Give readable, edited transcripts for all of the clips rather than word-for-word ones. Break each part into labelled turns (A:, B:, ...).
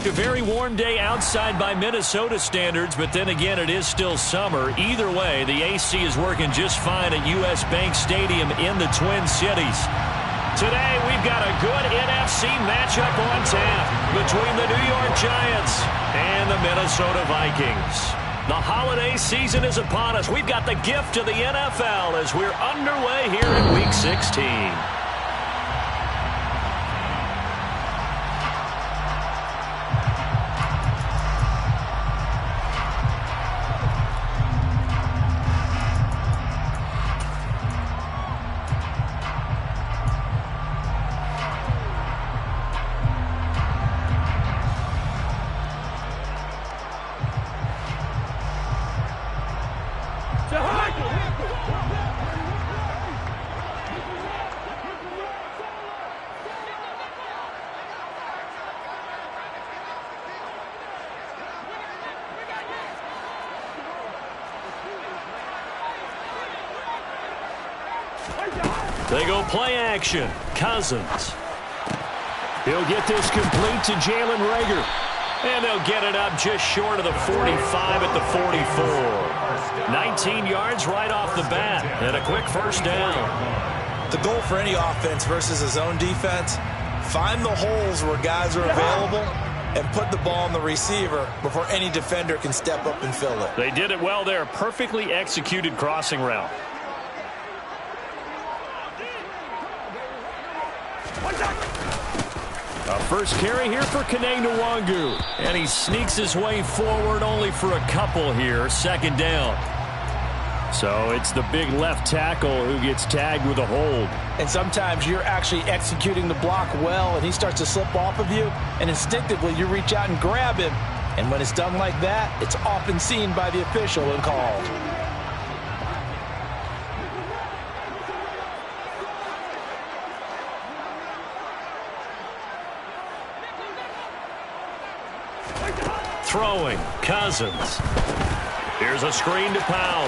A: a very warm day outside by Minnesota standards, but then again, it is still summer. Either way, the AC is working just fine at U.S. Bank Stadium in the Twin Cities. Today, we've got a good NFC matchup on tap between the New York Giants and the Minnesota Vikings. The holiday season is upon us. We've got the gift of the NFL as we're underway here in Week 16. They go play action. Cousins. He'll get this complete to Jalen Reagor. And they'll get it up just short of the 45 at the 44. 19 yards right off the bat. And a quick first down.
B: The goal for any offense versus a zone defense, find the holes where guys are available and put the ball on the receiver before any defender can step up and fill it.
A: They did it well there. Perfectly executed crossing route. A first carry here for Kene Nwangu. And he sneaks his way forward only for a couple here. Second down. So it's the big left tackle who gets tagged with a hold.
B: And sometimes you're actually executing the block well and he starts to slip off of you. And instinctively you reach out and grab him. And when it's done like that, it's often seen by the official and called.
A: Throwing, Cousins. Here's a screen to Powell.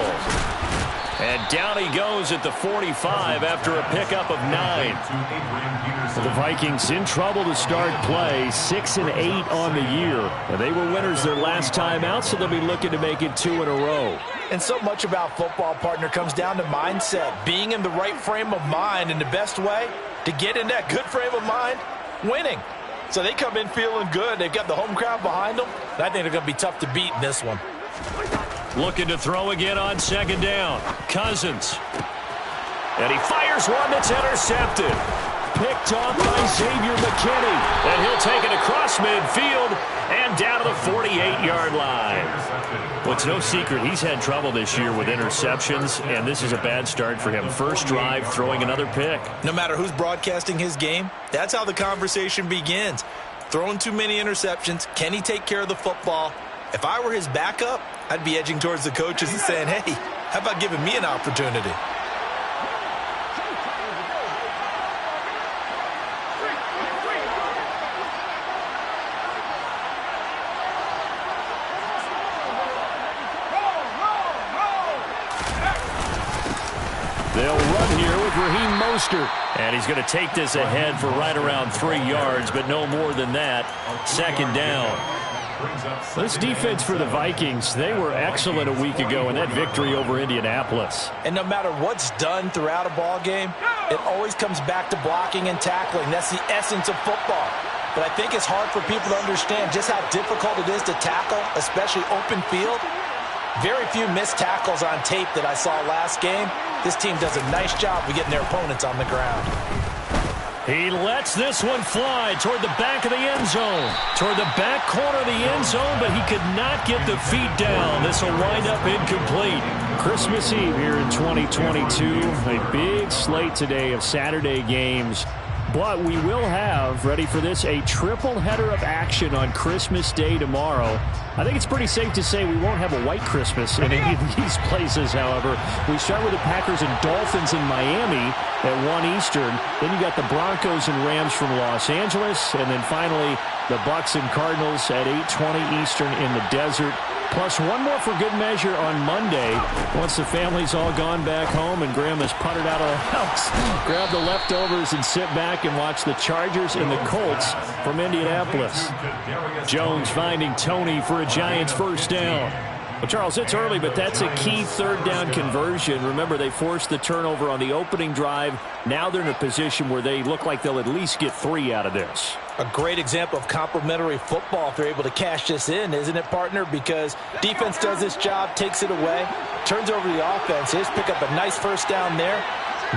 A: And down he goes at the 45 after a pickup of 9. The Vikings in trouble to start play, 6-8 on the year. And they were winners their last time out, so they'll be looking to make it 2 in a row.
B: And so much about football, partner, comes down to mindset. Being in the right frame of mind, and the best way to get in that good frame of mind, winning. So they come in feeling good. They've got the home crowd behind them. And I think they're going to be tough to beat in this one.
A: Looking to throw again on second down. Cousins. And he fires one that's intercepted. Picked off by Xavier McKinney. And he'll take it across midfield and down to the 48-yard line. Well, it's no secret he's had trouble this year with interceptions, and this is a bad start for him. First drive, throwing another pick.
B: No matter who's broadcasting his game, that's how the conversation begins. Throwing too many interceptions, can he take care of the football? If I were his backup, I'd be edging towards the coaches and saying, hey, how about giving me an opportunity?
A: They'll run here with Raheem Mostert. And he's going to take this ahead for right around 3 yards, but no more than that. Second down. This defense for the Vikings, they were excellent a week ago in that victory over Indianapolis.
B: And no matter what's done throughout a ball game, it always comes back to blocking and tackling. That's the essence of football. But I think it's hard for people to understand just how difficult it is to tackle, especially open field. Very few missed tackles on tape that I saw last game. This team does a nice job of getting their opponents on the ground.
A: He lets this one fly toward the back of the end zone. Toward the back corner of the end zone, but he could not get the feet down. This will wind up incomplete. Christmas Eve here in 2022. A big slate today of Saturday games. But we will have, ready for this, a triple header of action on Christmas Day tomorrow. I think it's pretty safe to say we won't have a white Christmas in any of these places, however. We start with the Packers and Dolphins in Miami at 1 Eastern. Then you got the Broncos and Rams from Los Angeles. And then finally, the Bucs and Cardinals at 8:20 Eastern in the desert. Plus one more for good measure on Monday. Once the family's all gone back home and Grandma's puttered out of the house, grab the leftovers and sit back and watch the Chargers and the Colts from Indianapolis. Jones finding Tony for a Giants first down. Well, Charles, it's early, but that's a key third down conversion. Remember, they forced the turnover on the opening drive. Now they're in a position where they look like they'll at least get 3 out of this.
B: A great example of complementary football if they're able to cash this in, isn't it, partner? Because defense does this job, takes it away, turns over the offense. They just pick up a nice first down there.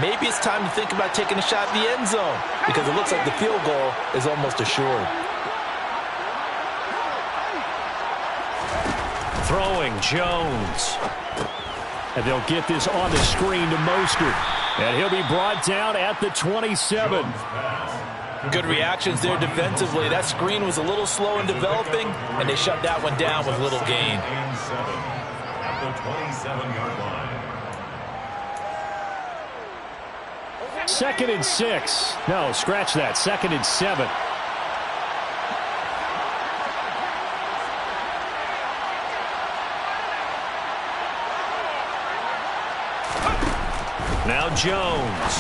B: Maybe it's time to think about taking a shot in the end zone because it looks like the field goal is almost assured.
A: Throwing Jones. And they'll get this on the screen to Mostert. And he'll be brought down at the 27.
B: Good reactions there defensively. That screen was a little slow in developing, and they shut that one down with little gain.
C: At the 27-yard line.
A: 2nd and 6. No, scratch that. 2nd and 7. Now Jones.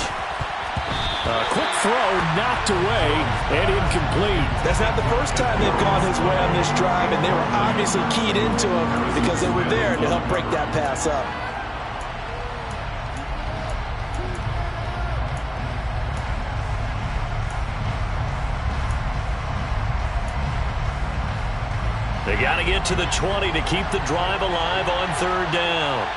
A: A quick throw knocked away and incomplete.
B: That's not the first time they've gone his way on this drive, and they were obviously keyed into him because they were there to help break that pass up.
A: They got to get to the 20 to keep the drive alive on 3rd down.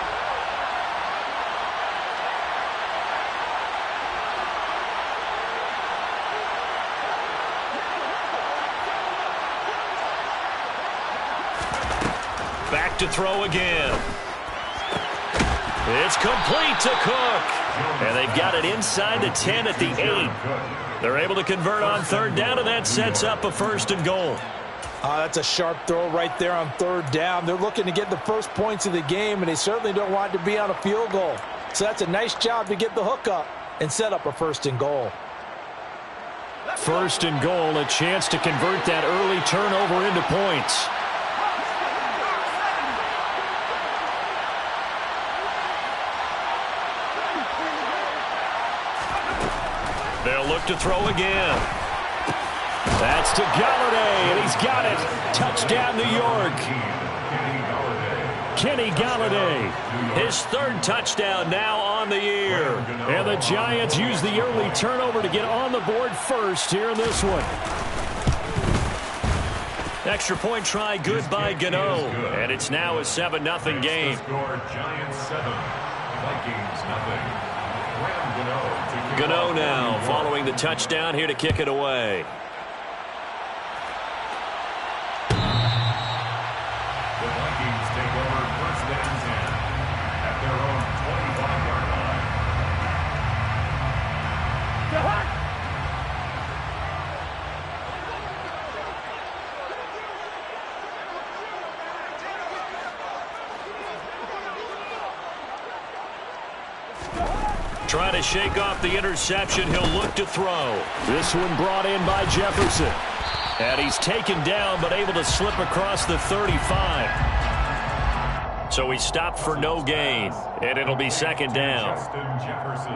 A: Back to throw again. It's complete to Cook. And they've got it inside the 10 at the 8. They're able to convert on 3rd down, and that sets up a 1st and goal.
B: That's a sharp throw right there on 3rd down. They're looking to get the first points of the game, and they certainly don't want it to be on a field goal. So that's a nice job to get the hook up and set up a 1st and goal.
A: 1st and goal, a chance to convert that early turnover into points. They'll look to throw again. That's to Galladay, and he's got it. Touchdown, New York. Kenny Galladay, his 3rd touchdown now on the year. And the Giants use the early turnover to get on the board first here in this one. Extra point try good by Gano. And it's now a 7-0 game.
C: Giants 7, Vikings 0.
A: Gano now following the touchdown here to kick it away.
C: The Vikings take over 1st and 10 at their own 25-yard line.
A: Trying to shake off the interception. He'll look to throw. This one brought in by Jefferson. And he's taken down but able to slip across the 35. So he stopped for no gain. And it'll be 2nd down.
C: Justin Jefferson.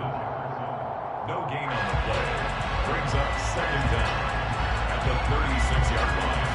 C: No gain on the play. Brings up 2nd down at the 36-yard line.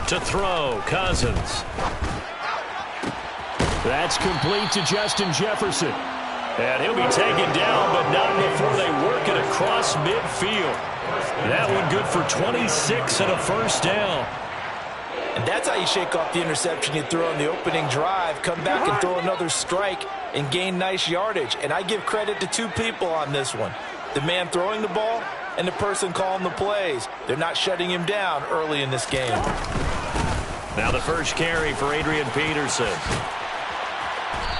A: To throw, Cousins. That's complete to Justin Jefferson. And he'll be taken down, but not before they work it across midfield. That one good for 26 and a 1st down.
B: And that's how you shake off the interception you throw on the opening drive. Come back and throw another strike and gain nice yardage. And I give credit to 2 people on this one. The man throwing the ball and the person calling the plays. They're not shutting him down early in this game.
A: Now the first carry for Adrian Peterson.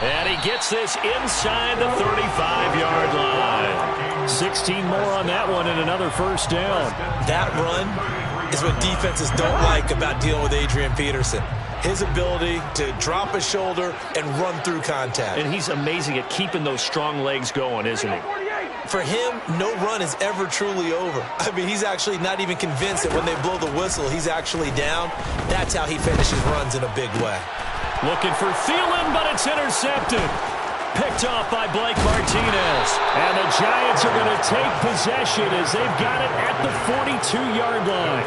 A: And he gets this inside the 35-yard line. 16 more on that one and another first down.
B: That run is what defenses don't like about dealing with Adrian Peterson. His ability to drop his shoulder and run through contact.
A: And he's amazing at keeping those strong legs going, isn't he?
B: For him, no run is ever truly over. I mean, he's actually not even convinced that when they blow the whistle, he's actually down. That's how he finishes runs in a big way.
A: Looking for Thielen, but it's intercepted. Picked off by Blake Martinez. And the Giants are going to take possession as they've got it at the 42-yard line.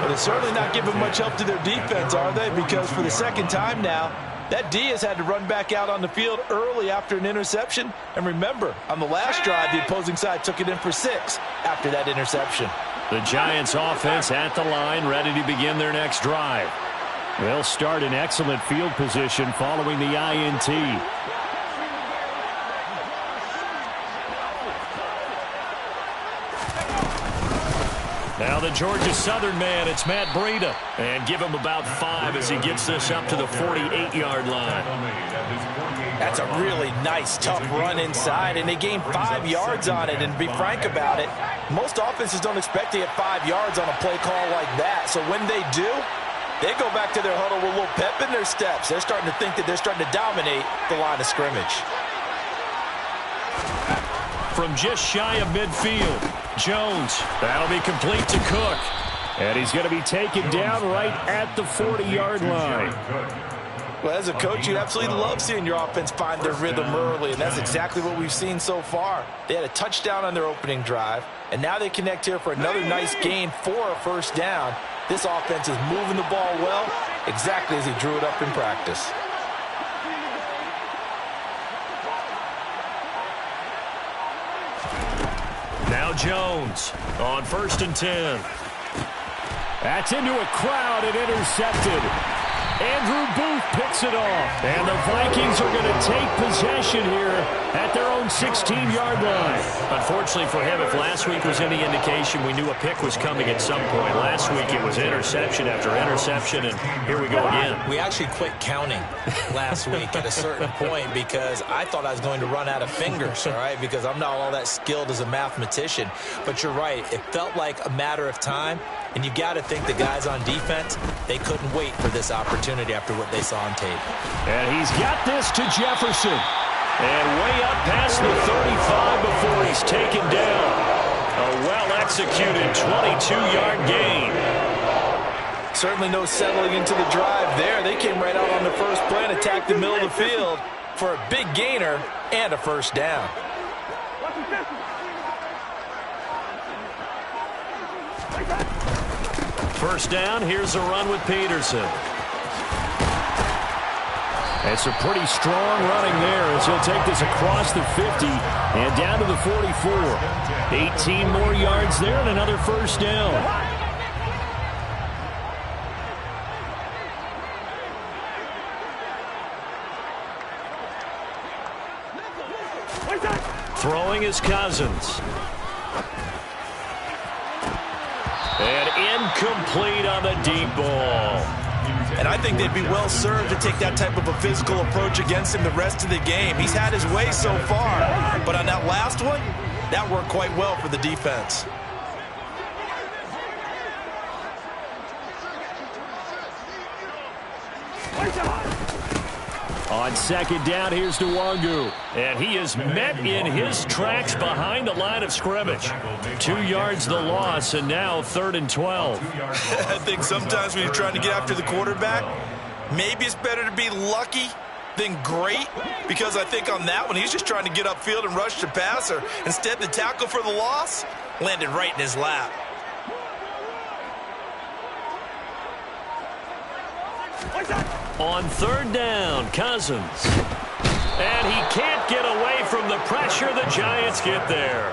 B: But they're certainly not giving much help to their defense, are they? Because for the second time now, that D has had to run back out on the field early after an interception. And remember, on the last drive, the opposing side took it in for 6 after that interception.
A: The Giants offense at the line, ready to begin their next drive. They'll start in excellent field position following the INT. Now the Georgia Southern man, it's Matt Breida. And give him about 5 as he gets this up to the 48-yard line.
B: That's a really nice, tough run inside, and they gained 5 yards on it. And to be frank about it, most offenses don't expect to get 5 yards on a play call like that. So when they do, they go back to their huddle with a little pep in their steps. They're starting to think that they're starting to dominate the line of scrimmage.
A: From just shy of midfield, Jones. That'll be complete to Cook. And he's going to be taken down right at the 40-yard line.
B: Well, as a coach, you absolutely love seeing your offense find their rhythm early, and that's exactly what we've seen so far. They had a touchdown on their opening drive, and now they connect here for another nice gain for a first down. This offense is moving the ball well, exactly as he drew it up in practice.
A: Now Jones on 1st and 10. That's into a crowd and intercepted. Andrew Booth picks it off. And the Vikings are going to take possession here at their own 16-yard line. Unfortunately for him, if last week was any indication, we knew a pick was coming at some point. Last week it was interception after interception, and here we go again.
B: We actually quit counting last week at a certain point because I thought I was going to run out of fingers, all right, because I'm not all that skilled as a mathematician. But you're right. It felt like a matter of time, and you got to think the guys on defense, they couldn't wait for this opportunity after what they saw on tape.
A: And he's got this to Jefferson. And way up past the 35 before he's taken down. A well-executed 22-yard gain.
B: Certainly no settling into the drive there. They came right out on the first play and attacked the middle of the field for a big gainer and a first down.
A: First down, here's a run with Peterson. It's a pretty strong running there as he'll take this across the 50 and down to the 44. 18 more yards there and another first down. Throwing is Cousins. And incomplete on the deep ball.
B: And I think they'd be well served to take that type of a physical approach against him the rest of the game. He's had his way so far, but on that last one, that worked quite well for the defense.
A: On second down, here's Nwangu. And he is met in his tracks behind the line of scrimmage. 2 yards the loss, and now 3rd and 12.
B: I think sometimes when you're trying to get after the quarterback, maybe it's better to be lucky than great, because I think on that one, he's just trying to get upfield and rush the passer. Instead, the tackle for the loss landed right in his lap.
A: On 3rd down, Cousins. And he can't get away from the pressure. The Giants get there.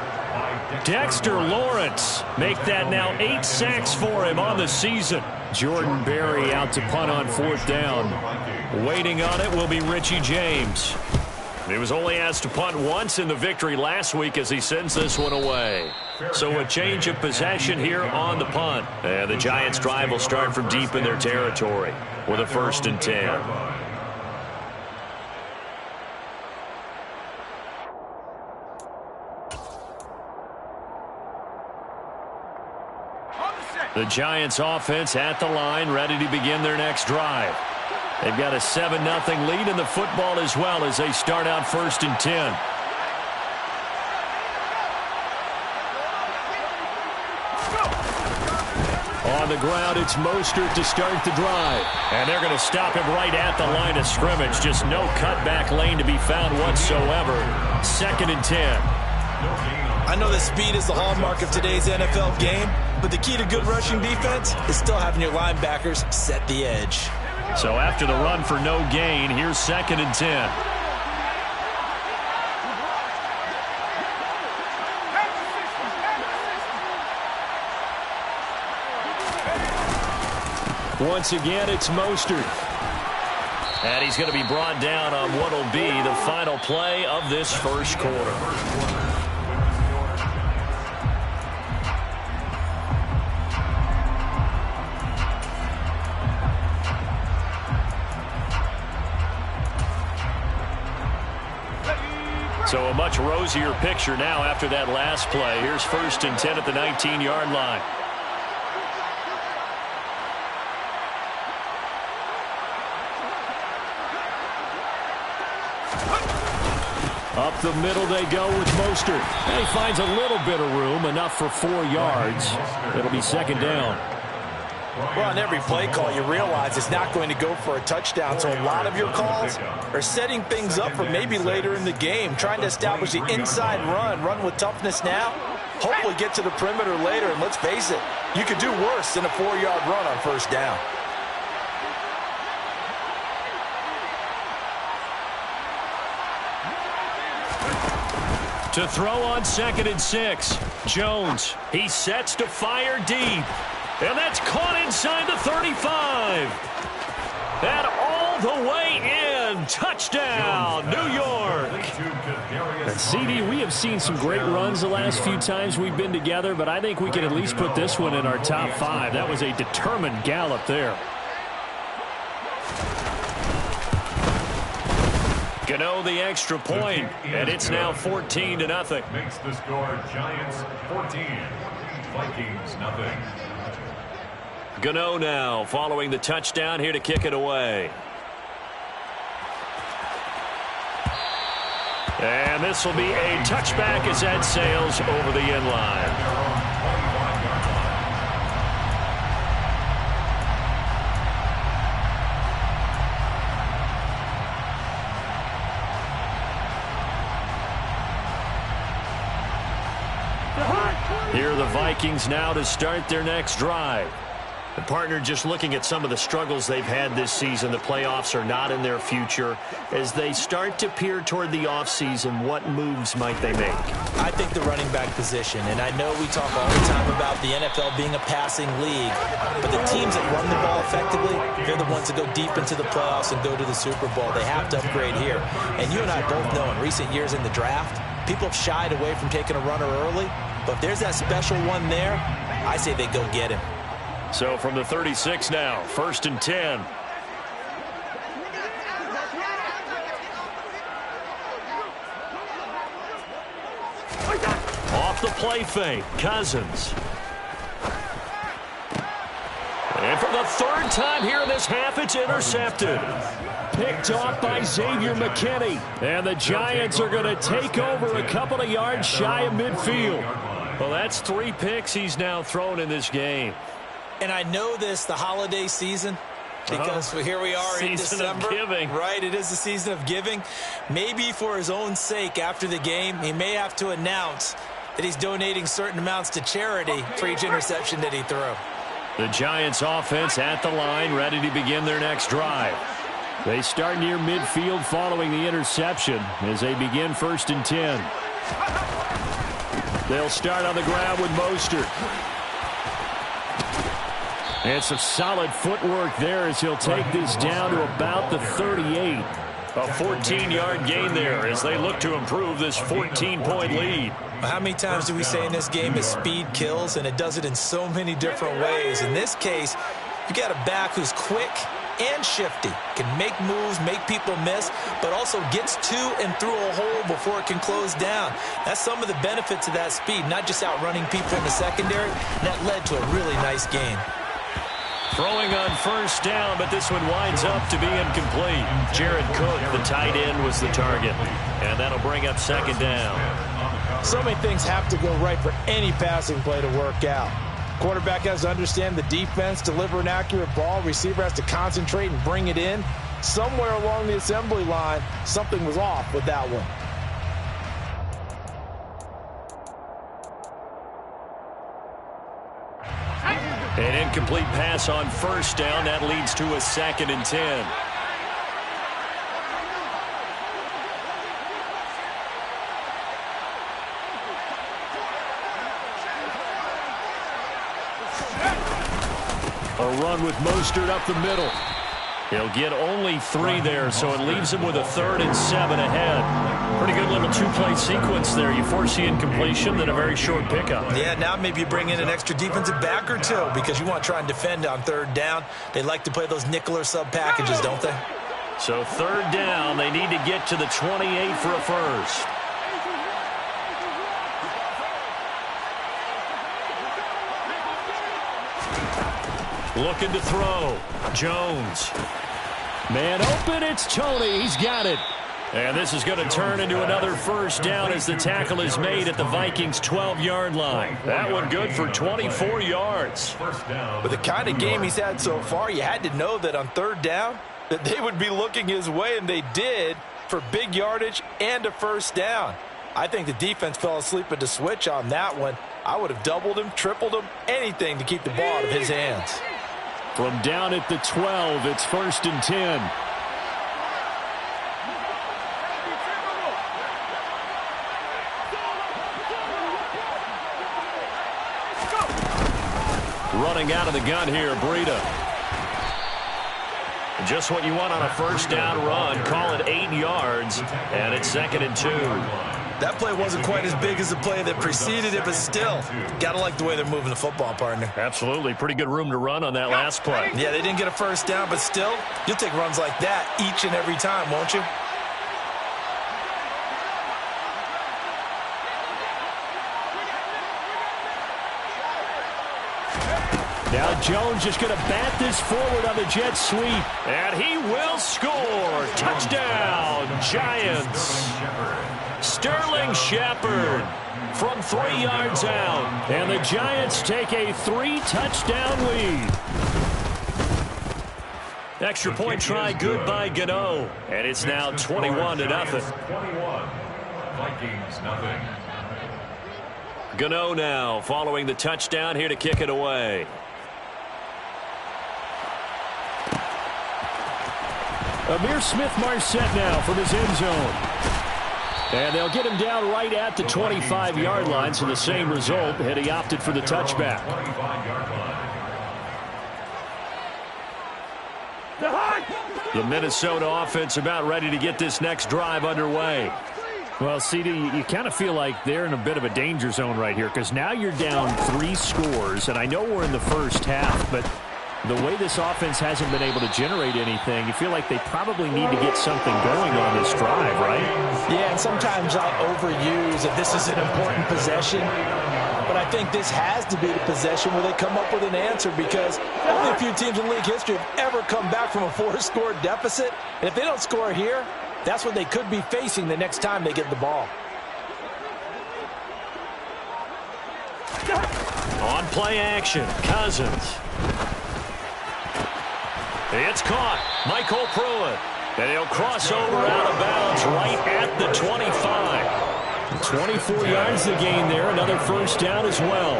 A: Dexter Lawrence make that now 8 sacks for him on the season. Jordan Berry out to punt on 4th down. Waiting on it will be Richie James. He was only asked to punt once in the victory last week as he sends this one away. So a change of possession here on the punt. And the Giants' drive will start from deep in their territory with a 1st and 10. The Giants offense at the line, ready to begin their next drive. They've got a 7-0 lead in the football as well as they start out 1st and 10. On the ground, it's Mostert to start the drive. And they're going to stop him right at the line of scrimmage. Just no cutback lane to be found whatsoever. 2nd and 10.
B: I know that speed is the hallmark of today's NFL game, but the key to good rushing defense is still having your linebackers set the edge.
A: So after the run for no gain, here's 2nd and 10. Once again, it's Mostert. And he's going to be brought down on what will be the final play of this first quarter. So a much rosier picture now after that last play. Here's 1st and 10 at the 19-yard line. Up the middle they go with Mostert. And he finds a little bit of room, enough for 4 yards. It'll be 2nd down.
B: Well, on every play call, you realize it's not going to go for a touchdown. So a lot of your calls are setting things up for maybe later in the game, trying to establish the inside run with toughness now, hopefully get to the perimeter later. And let's face it, you could do worse than a 4-yard run on 1st down.
A: To throw on 2nd and 6. Jones, he sets to fire deep. And that's caught inside the 35. And all the way in. Touchdown, New York. And CD, we have seen some great runs the last few times we've been together, but I think we can at least put this one in our top 5. That was a determined gallop there. Gano the extra point, and it's now 14-0.
C: Makes the score Giants 14, Vikings nothing.
A: Gano now following the touchdown here to kick it away. And this will be a touchback as that sails over the end line. Here are the Vikings now to start their next drive. The partner, just looking at some of the struggles they've had this season, the playoffs are not in their future. As they start to peer toward the offseason, what moves might they make?
B: I think the running back position, and I know we talk all the time about the NFL being a passing league, but the teams that run the ball effectively, they're the ones that go deep into the playoffs and go to the Super Bowl. They have to upgrade here. And you and I both know in recent years in the draft, people have shied away from taking a runner early, but if there's that special one there, I say they go get him.
A: So from the 36 now, 1st and 10. Off the play fake, Cousins. And for the 3rd time here in this half, it's intercepted. Picked off by Xavier McKinney. And the Giants are going to take over a couple of yards shy of midfield. Well, that's 3 picks he's now thrown in this game.
B: And I know this, the holiday season, because here we are in December.
A: Season of giving.
B: Right, it is the season of giving. Maybe for his own sake after the game, he may have to announce that he's donating certain amounts to charity for each interception that he threw.
A: The Giants offense at the line, ready to begin their next drive. They start near midfield following the interception as they begin 1st and 10. They'll start on the ground with Mostert. And some solid footwork there as he'll take this down to about the 38. A 14-yard gain there as they look to improve this 14-point lead.
B: How many times do we say in this game that speed kills, and it does it in so many different ways? In this case, you got a back who's quick, and shifty. Can make moves, make people miss, but also gets to and through a hole before it can close down. That's some of the benefits of that speed, not just outrunning people in the secondary. That led to a really nice gain.
A: Throwing on first down, but this one winds up to be incomplete. Jared Cook, the tight end, was the target. And that'll bring up second down.
B: So many things have to go right for any passing play to work out. Quarterback has to understand the defense, deliver an accurate ball. Receiver has to concentrate and bring it in. Somewhere along the assembly line, something was off with that one.
A: An incomplete pass on first down. That leads to a 2nd and 10. A run with Mostert up the middle. He'll get only 3 there, so it leaves him with a 3rd and 7 ahead. Pretty good little 2-play sequence there. You force the incompletion, then a very short pickup.
B: Yeah, now maybe you bring in an extra defensive back or two because you want to try and defend on 3rd down. They like to play those nickel or sub packages, don't they?
A: So 3rd down, they need to get to the 28 for a first. Looking to throw. Jones. Man open, it's Tony. He's got it. And this is going to turn into another first down as the tackle is made at the Vikings' 12-yard line. That one good for 24 yards.
B: With the kind of game he's had so far, you had to know that on 3rd down that they would be looking his way, and they did for big yardage and a first down. I think the defense fell asleep at the switch on that one. I would have doubled him, tripled him, anything to keep the ball out of his hands.
A: From down at the 12, it's 1st and 10. Running out of the gun here, Breida. Just what you want on a first down run. Call it 8 yards, and it's 2nd and 2.
B: That play wasn't quite as big as the play that preceded it, but still, got to like the way they're moving the football, partner.
A: Absolutely. Pretty good room to run on that last play.
B: Yeah, they didn't get a first down, but still, you'll take runs like that each and every time, won't you?
A: Now Jones just going to bat this forward on the jet sweep. And he will score. Touchdown, Giants. Sterling Shepard from 3 yards out. And the Giants take a 3-touchdown lead. Extra point try good by Gano. And it's now 21-0.
C: 21. Vikings nothing.
A: Gano now following the touchdown here to kick it away. Amir Smith-Marset now from his end zone. And they'll get him down right at the 25-yard line, so the same result had he opted for the touchback. The Minnesota offense about ready to get this next drive underway. Well, CD, you kind of feel like they're in a bit of a danger zone right here because now you're down 3 scores, and I know we're in the first half, but the way this offense hasn't been able to generate anything, you feel like they probably need to get something going on this drive, right?
B: Yeah, and sometimes I overuse that this is an important possession, but I think this has to be the possession where they come up with an answer because only a few teams in league history have ever come back from a 4-score deficit, and if they don't score here, that's what they could be facing the next time they get the ball.
A: On play action, Cousins. It's caught. Michael Pruitt. And he'll cross over out of bounds right at the 25. 24 yards to gain there. Another first down as well.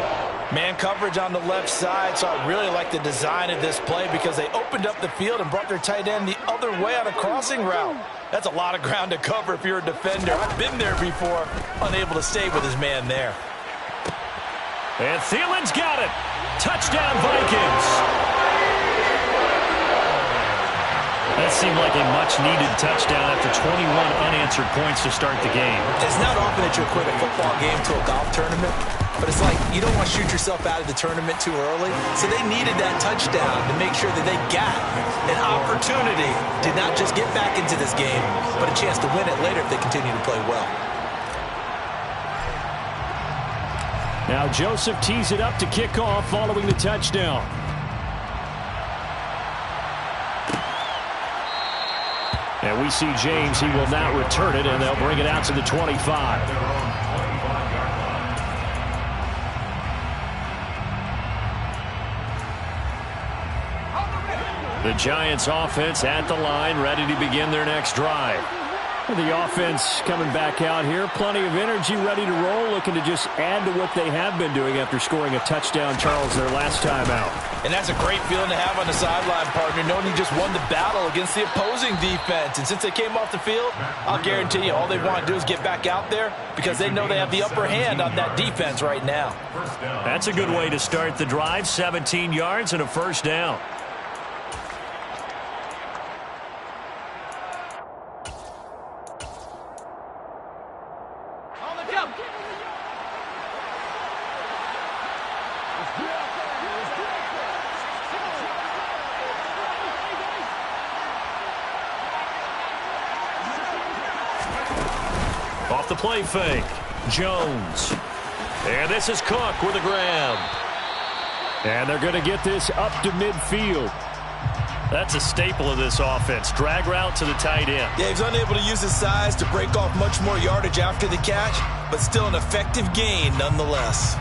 B: Man coverage on the left side, so I really like the design of this play because they opened up the field and brought their tight end the other way on a crossing route. That's a lot of ground to cover if you're a defender. I've been there before, unable to stay with his man there.
A: And Thielen's got it. Touchdown, Vikings. That seemed like a much-needed touchdown after 21 unanswered points to start the game.
B: It's not often that you equate a football game to a golf tournament. but it's like you don't want to shoot yourself out of the tournament too early. So they needed that touchdown to make sure that they got an opportunity to not just get back into this game, but a chance to win it later if they continue to play well.
A: Now Joseph tees it up to kick off following the touchdown. And we see James. He will not return it, and they'll bring it out to the 25. The Giants offense at the line, ready to begin their next drive. The offense coming back out here. Plenty of energy, ready to roll, looking to just add to what they have been doing after scoring a touchdown, Charles, their last time out.
B: And that's a great feeling to have on the sideline, partner, knowing you just won the battle against the opposing defense. And since they came off the field, I'll guarantee you all they want to do is get back out there because they know they have the upper hand on that defense right now.
A: That's a good way to start the drive. 17 yards and a first down. Off the play fake, Jones. And this is Cook with a grab. And they're going to get this up to midfield. That's a staple of this offense. Drag route to the tight end.
B: Yeah, he's unable to use his size to break off much more yardage after the catch, but still an effective gain nonetheless.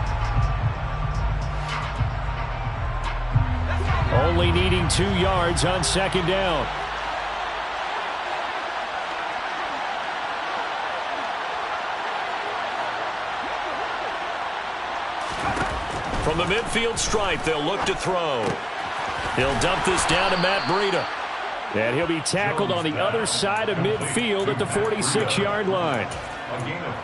A: Only needing 2 yards on second down. From the midfield stripe, they'll look to throw. He'll dump this down to Matt Breida. And he'll be tackled on the other side of midfield at the 46-yard line.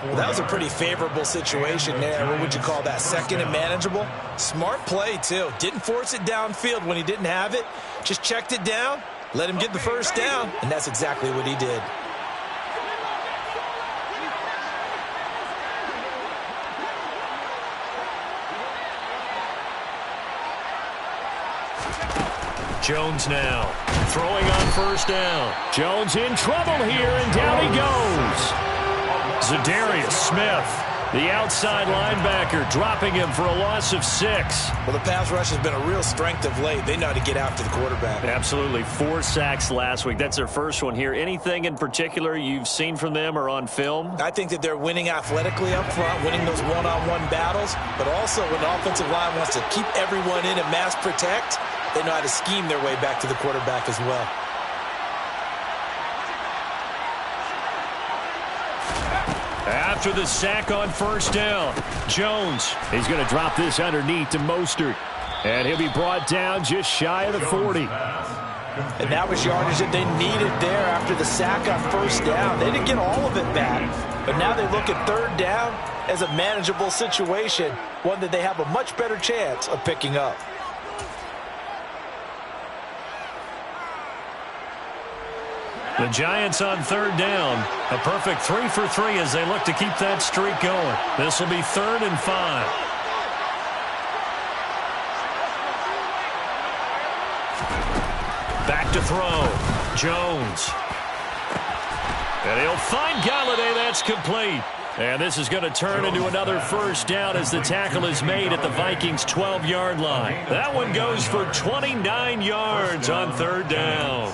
B: Well, that was a pretty favorable situation there. What would you call that? Second and manageable? Smart play, too. Didn't force it downfield when he didn't have it. Just checked it down, let him get the first down, and that's exactly what he did.
A: Jones now throwing on first down. Jones in trouble here, and down he goes. Za'Darius Smith, the outside linebacker, dropping him for a loss of 6.
B: Well, the pass rush has been a real strength of late. They know how to get after the quarterback.
A: Absolutely. 4 sacks last week. That's their first one here. Anything in particular you've seen from them or on film?
B: I think that they're winning athletically up front, winning those one-on-one battles, but also when the offensive line wants to keep everyone in and mass protect, they know how to scheme their way back to the quarterback as well.
A: After the sack on first down, Jones, he's going to drop this underneath to Mostert. And he'll be brought down just shy of the 40.
B: And that was yardage that they needed there after the sack on first down. They didn't get all of it back, but now they look at third down as a manageable situation, one that they have a much better chance of picking up.
A: The Giants on third down. A perfect 3 for 3 as they look to keep that streak going. This will be 3rd and 5. Back to throw. Jones. And he'll find Galladay. That's complete. And this is going to turn into another first down as the tackle is made at the Vikings' 12-yard line. That one goes for 29 yards on third down.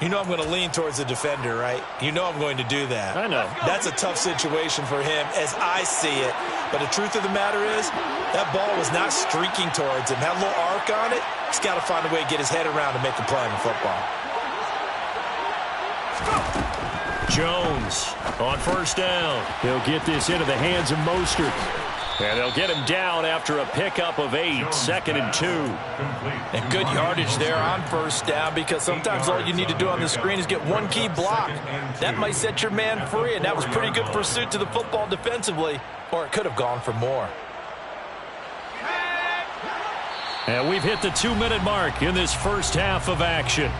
B: You know I'm going to lean towards the defender, right? You know I'm going to do that.
A: I know.
B: That's a tough situation for him as I see it. But the truth of the matter is, that ball was not streaking towards him. Had a little arc on it. He's got to find a way to get his head around to make a play on the football.
A: Jones on first down. He'll get this into the hands of Mostert. And they'll get him down after a pickup of 8, 2nd and 2.
B: And good yardage there on first down because sometimes all you need to do on the screen is get one key block. That might set your man free, and that was pretty good pursuit to the football defensively, or it could have gone for more.
A: And we've hit the 2-minute mark in this first half of action.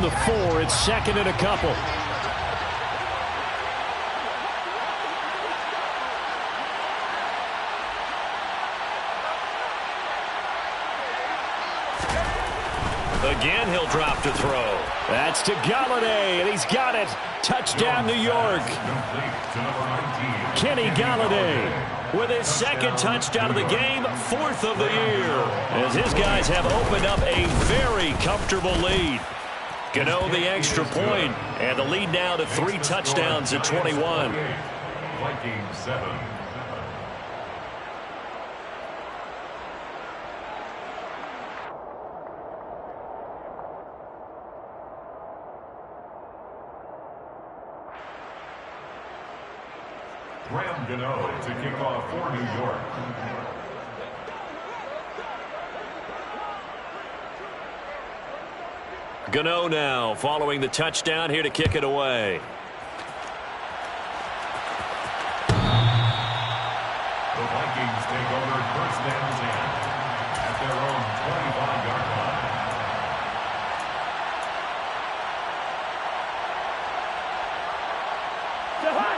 A: the 4. It's second and a couple. Again, he'll drop to throw. That's to Galladay, and he's got it. Touchdown, New York. Kenny Galladay with his second touchdown of the game, 4th of the year, as his guys have opened up a very comfortable lead. Gano the extra point, and the lead now to 3 touchdowns at 21.
C: Vikings 7. Graham Gano to kick off for New York.
A: Gano now following the touchdown here to kick it away.
C: The Vikings take over first down 10 at their own 25-yard line.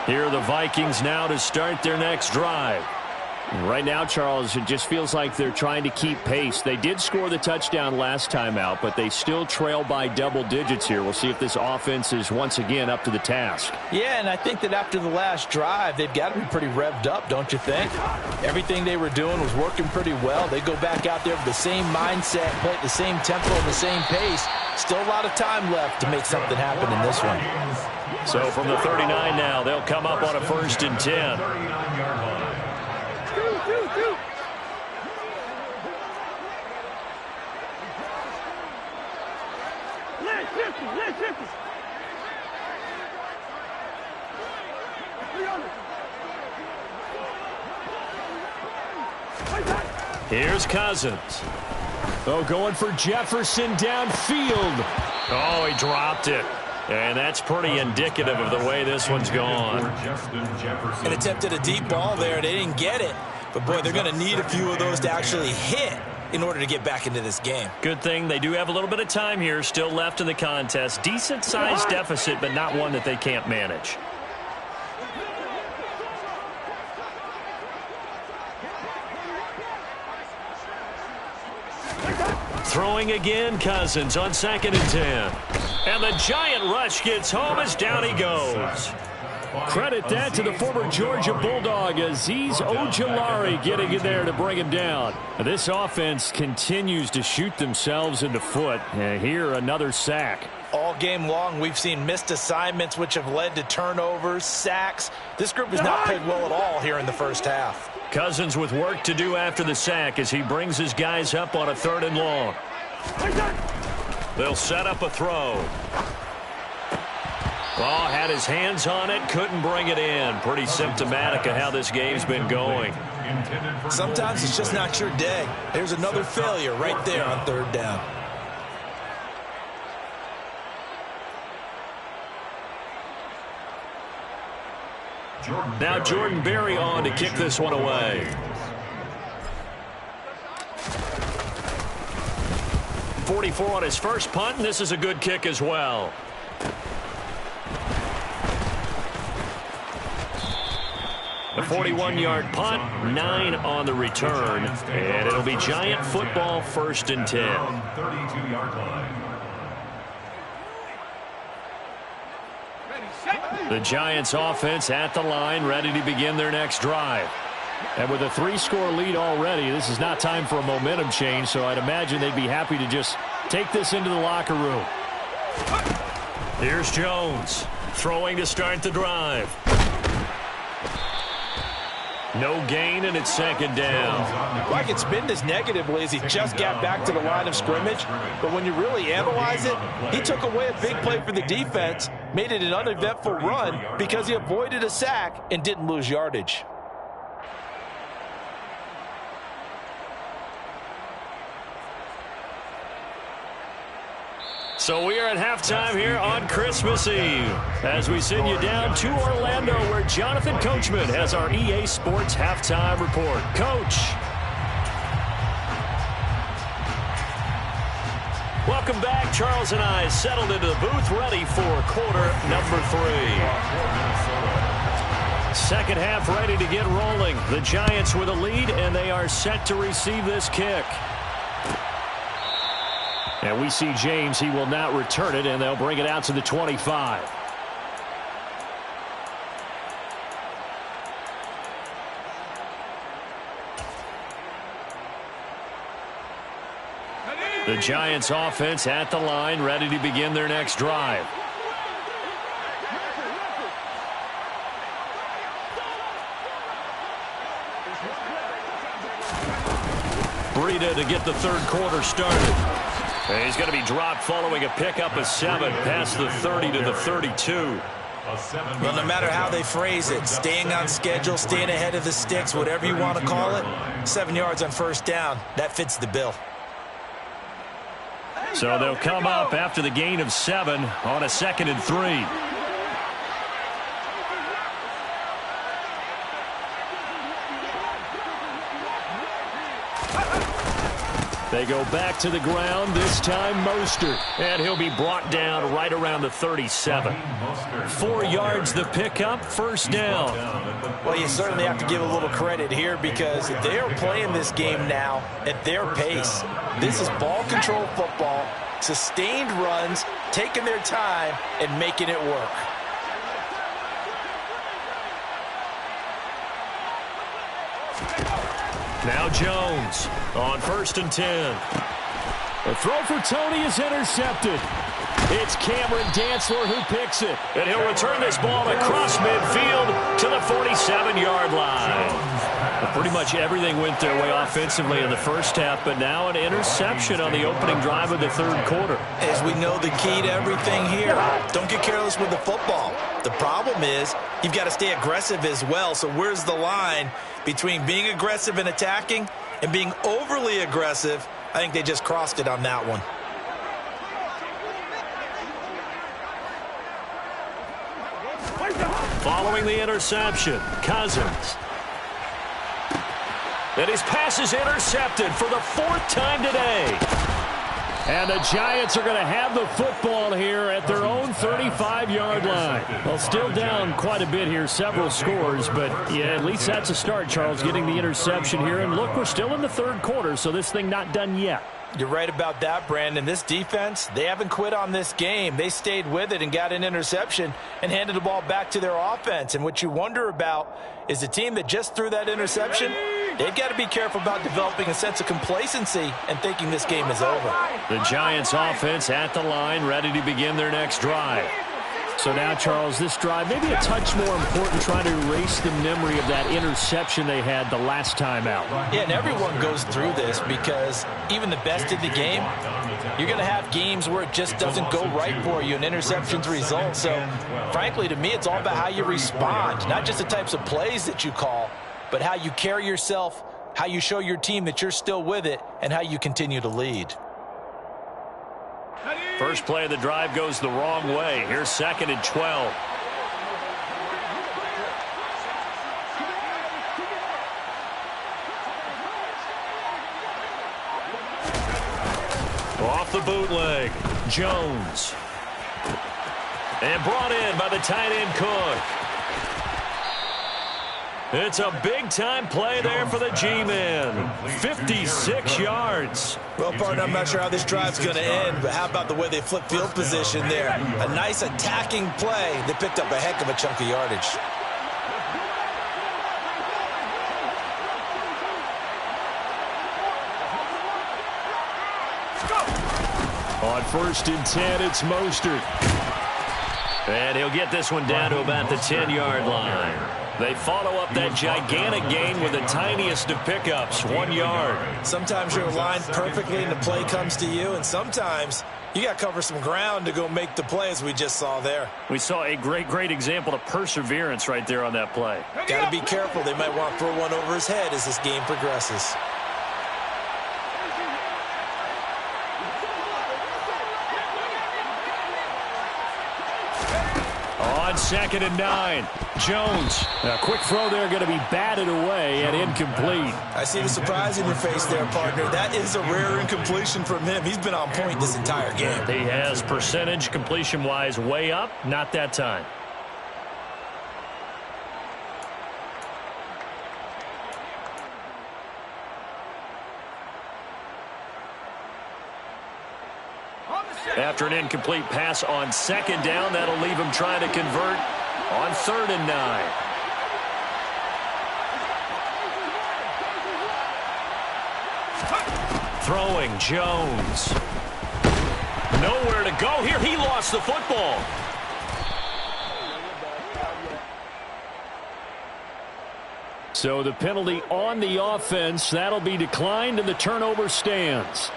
A: Here are the Vikings now to start their next drive.
D: Right now, Charles, it just feels like they're trying to keep pace. They did score the touchdown last time out, but they still trail by double digits here. We'll see if this offense is once again up to the task.
B: Yeah, and I think that after the last drive, they've got to be pretty revved up, don't you think? Everything they were doing was working pretty well. They go back out there with the same mindset, play at the same tempo, and the same pace. Still a lot of time left to make something happen in this one.
A: So from the 39 now, they'll come up on a 1st and 10.
C: 39-yard line.
A: Here's Cousins. Oh, going for Jefferson downfield. Oh, he dropped it. And that's pretty indicative of the way this one's gone.
B: And attempted a deep ball there. They didn't get it. But, boy, they're going to need a few of those to actually hit in order to get back into this game.
A: Good thing they do have a little bit of time here still left in the contest. Decent-sized deficit, but not one that they can't manage. Throwing again, Cousins on 2nd and 10. And the giant rush gets home as down he goes. Credit that to the former Georgia Bulldog, Azeez Ojulari getting in there to bring him down. This offense continues to shoot themselves in the foot. And here, another sack.
B: All game long, we've seen missed assignments, which have led to turnovers, sacks. This group has not played well at all here in the first half.
A: Cousins with work to do after the sack as he brings his guys up on a 3rd and long. They'll set up a throw. Oh, had his hands on it, couldn't bring it in. Pretty symptomatic of how this game's been going.
B: Sometimes it's just not your day. There's another failure right there on 3rd down.
A: Now Jordan Berry on to kick this one away. .44 on his first punt, and this is a good kick as well. A 41-yard punt, 9 on the return, and it'll be Giant football 1st and 10.
C: 32-yard line.
A: The Giants offense at the line, ready to begin their next drive.
D: And with a 3-score lead already, this is not time for a momentum change, so I'd imagine they'd be happy to just take this into the locker room.
A: Here's Jones, throwing to start the drive. No gain, and it's 2nd down.
B: I can spin this negatively as he just got back to the line of scrimmage, but when you really analyze it, he took away a big play for the defense, made it an uneventful run because he avoided a sack and didn't lose yardage.
A: So we are at halftime here on Christmas Eve as we send you down to Orlando where Jonathan Coachman has our EA Sports halftime report. Coach. Welcome Welcome back. Charles and I settled into the booth, ready for quarter number 3. Second half ready to get rolling. The Giants with a lead, and they are set to receive this kick. And we see James. He will not return it, and they'll bring it out to the 25. The Giants offense at the line, ready to begin their next drive. Breida to get the third quarter started. And he's going to be dropped following a pickup of 7 past the 30 to the 32.
B: Well, no matter how they phrase it, staying on schedule, staying ahead of the sticks, whatever you want to call it, 7 yards on first down, that fits the bill.
A: So they'll come up after the gain of 7 on a 2nd and 3. They go back to the ground, this time Mostert. And he'll be brought down right around the 37. 4 yards the pickup, first down.
B: Well, you certainly have to give a little credit here because they are playing this game now at their pace. This is ball control football, sustained runs, taking their time, and making it work.
A: Now Jones on 1st and 10. The throw for Tony is intercepted. It's Cameron Dantzler who picks it. And he'll return this ball across midfield to the 47-yard line. Well, pretty much everything went their way offensively in the first half, but now an interception on the opening drive of the third quarter.
B: As we know, the key to everything here, don't get careless with the football. The problem is you've got to stay aggressive as well. So where's the line between being aggressive and attacking and being overly aggressive? I think they just crossed it on that one.
A: Following the interception, Cousins. And his pass is intercepted for the 4th time today. And the Giants are going to have the football here at their own 35-yard line. Well, still down quite a bit here, several scores, but yeah, at least that's a start, Charles, getting the interception here. And look, we're still in the third quarter, so this thing not done yet.
B: You're right about that, Brandon. This defense, they haven't quit on this game. They stayed with it and got an interception and handed the ball back to their offense. And what you wonder about is the team that just threw that interception, they've got to be careful about developing a sense of complacency and thinking this game is over.
A: The Giants offense at the line, ready to begin their next drive. So now, Charles, this drive maybe a touch more important, trying to erase the memory of that interception they had the last time out.
B: Yeah, and everyone goes through this because even the best in the game, you're going to have games where it just doesn't go right for you, and interceptions result. So, frankly, to me, it's all about how you respond, not just the types of plays that you call, but how you carry yourself, how you show your team that you're still with it, and how you continue to lead.
A: First play of the drive goes the wrong way. Here's 2nd and 12. Off the bootleg, Jones. And brought in by the tight end Cook. It's a big-time play there for the G-men. 56 yards.
B: Well, partner, I'm not sure how this drive's going to end, but how about the way they flip field position there? A nice attacking play. They picked up a heck of a chunk of yardage.
A: On 1st and 10, it's Mostert. And he'll get this one down to about the 10-yard line. They follow up that gigantic gain with the tiniest of pickups, 1 yard.
B: Sometimes you're aligned perfectly and the play comes to you, and sometimes you got to cover some ground to go make the play, as we just saw there.
A: We saw a great example of perseverance right there on that play.
B: Got to be careful. They might want to throw one over his head as this game progresses.
A: on 2nd and 9. Jones. A quick throw there going to be batted away and incomplete.
B: I see the surprise in your face there, partner. That is a rare incompletion from him. He's been on point this entire game.
A: He has percentage completion-wise way up. Not that time. After an incomplete pass on 2nd down, that'll leave him trying to convert on 3rd and 9. Throwing Jones. Nowhere to go here. He lost the football. So the penalty on the offense, that'll be declined and the turnover stands.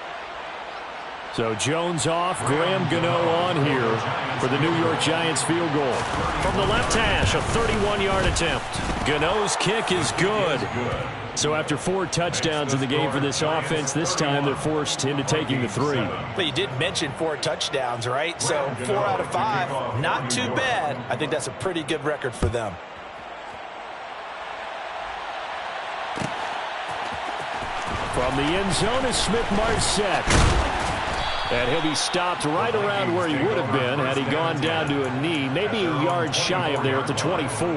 A: So Jones off, Graham Gano on here for the New York Giants field goal. From the left hash, a 31-yard attempt. Gano's kick is good. So after 4 touchdowns in the game for this offense, this time they're forced into taking the 3.
B: But you did mention 4 touchdowns, right? So 4 out of 5, not too bad. I think that's a pretty good record for them.
A: From the end zone is Smith-Marset. And he'll be stopped right around where he would have been had he gone down to a knee, maybe a yard shy of there at the 24.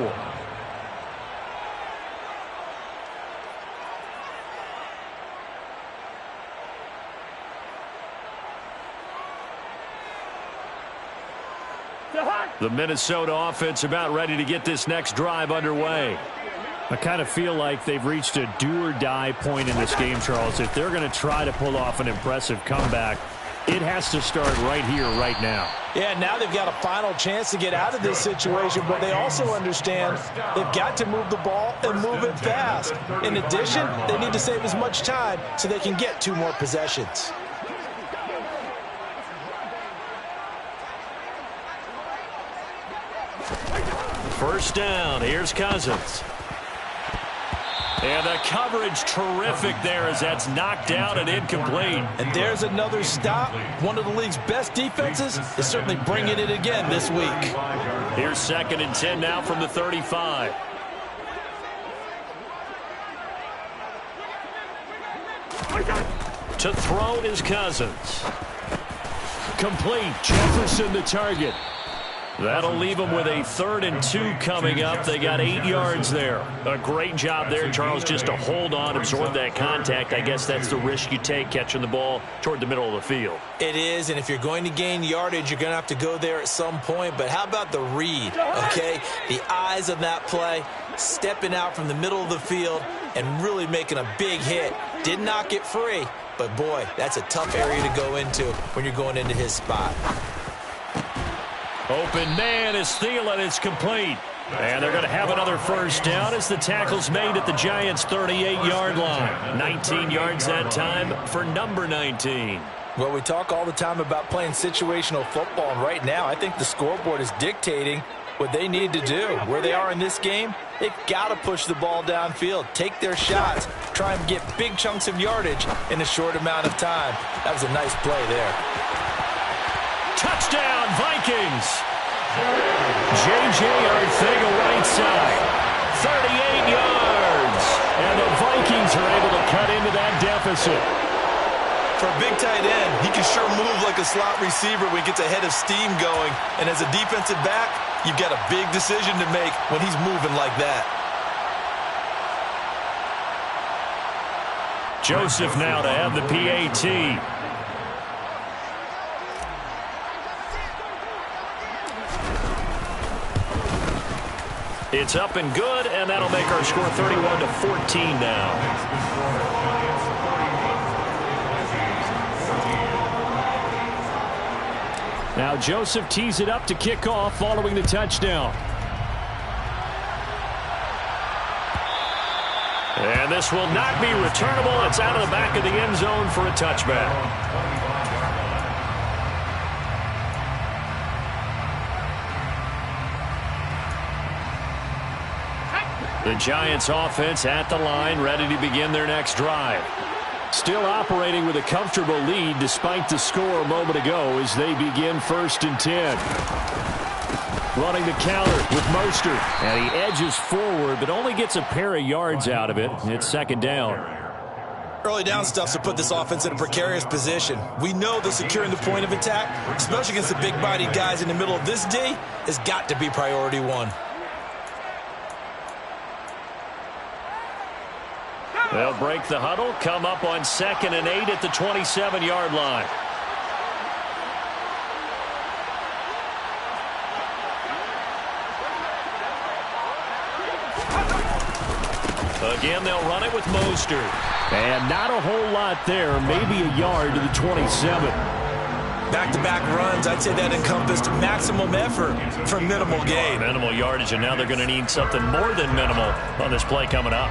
A: The Minnesota offense about ready to get this next drive underway. I kind of feel like they've reached a do-or-die point in this game, Charles. If they're going to try to pull off an impressive comeback, it has to start right here, right now.
B: Yeah, now they've got a final chance to get out of this situation, but they also understand they've got to move the ball and move it fast. In addition, they need to save as much time so they can get 2 more possessions.
A: First down, here's Cousins. And the coverage terrific there as that's knocked out and incomplete.
B: And there's another stop. One of the league's best defenses is certainly bringing it again this week.
A: Here's 2nd and 10 now from the 35. To throw is Cousins. Complete. Jefferson the target. That'll leave them with a 3rd and 2 coming up. They got 8 yards there. A great job there, Charles, just to hold on, absorb that contact. I guess that's the risk you take catching the ball toward the middle of the field.
B: It is, and if you're going to gain yardage, you're going to have to go there at some point. But how about the read, okay? The eyes of that play, stepping out from the middle of the field and really making a big hit. Did not get free, but boy, that's a tough area to go into when you're going into his spot.
A: Open man is Thielen. It's complete. And they're going to have another first down as the tackle's made at the Giants' 38-yard line. 19 yards that time for number 19.
B: Well, we talk all the time about playing situational football, and right now I think the scoreboard is dictating what they need to do. Where they are in this game, they've got to push the ball downfield, take their shots, try and get big chunks of yardage in a short amount of time. That was a nice play there.
A: Touchdown, Vikings. J.J. Arcega right side. 38 yards. And the Vikings are able to cut into that deficit.
B: For a big tight end, he can sure move like a slot receiver when he gets a head of steam going. And as a defensive back, you've got a big decision to make when he's moving like that.
A: Joseph now to have the PAT. It's up and good, and that'll make our score 31-14 now. Now Joseph tees it up to kick off following the touchdown. And this will not be returnable. It's out of the back of the end zone for a touchback. The Giants offense at the line, ready to begin their next drive. Still operating with a comfortable lead despite the score a moment ago as they begin 1st and 10. running the counter with Mostert. And he edges forward, but only gets a pair of yards out of it. It's second down.
B: Early down stuff to put this offense in a precarious position. We know that securing the point of attack, especially against the big-bodied guys in the middle of this D, has got to be priority one.
A: They'll break the huddle, come up on 2nd and 8 at the 27-yard line. Again, they'll run it with Mostert. And not a whole lot there, maybe a yard to the 27.
B: Back-to-back runs, I'd say that encompassed maximum effort for minimal gain.
A: Minimal yardage, and now they're going to need something more than minimal on this play coming up.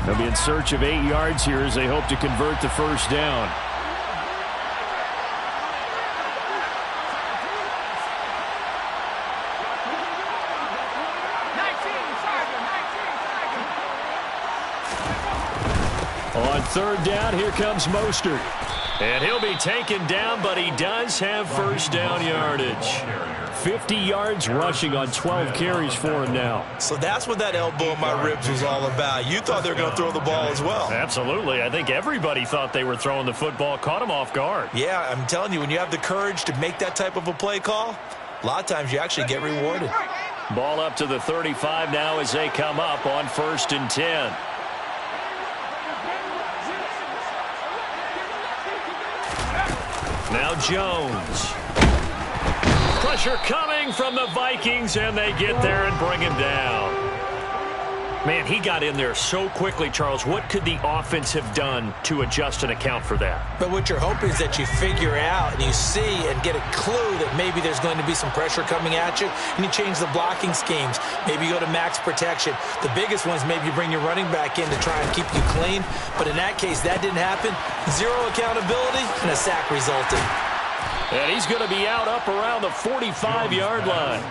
A: They'll be in search of 8 yards here as they hope to convert the first down. On 3rd down, here comes Mostert. And he'll be taken down, but he does have first down yardage. 50 yards rushing on 12 carries for him now.
B: So that's what that elbow in my ribs was all about. You thought they were going to throw the ball as well.
A: Absolutely. I think everybody thought they were throwing the football, caught him off guard.
B: Yeah, I'm telling you, when you have the courage to make that type of a play call, a lot of times you actually get rewarded.
A: Ball up to the 35 now as they come up on 1st and 10. Now Jones. Pressure coming from the Vikings, and they get there and bring him down. Man, he got in there so quickly, Charles. What could the offense have done to adjust and account for that?
B: But what you're hoping is that you figure out and you see and get a clue that maybe there's going to be some pressure coming at you, and you change the blocking schemes. Maybe you go to max protection. The biggest one is maybe you bring your running back in to try and keep you clean. But in that case, that didn't happen. Zero accountability, and a sack resulted.
A: And he's going to be out up around the 45-yard line.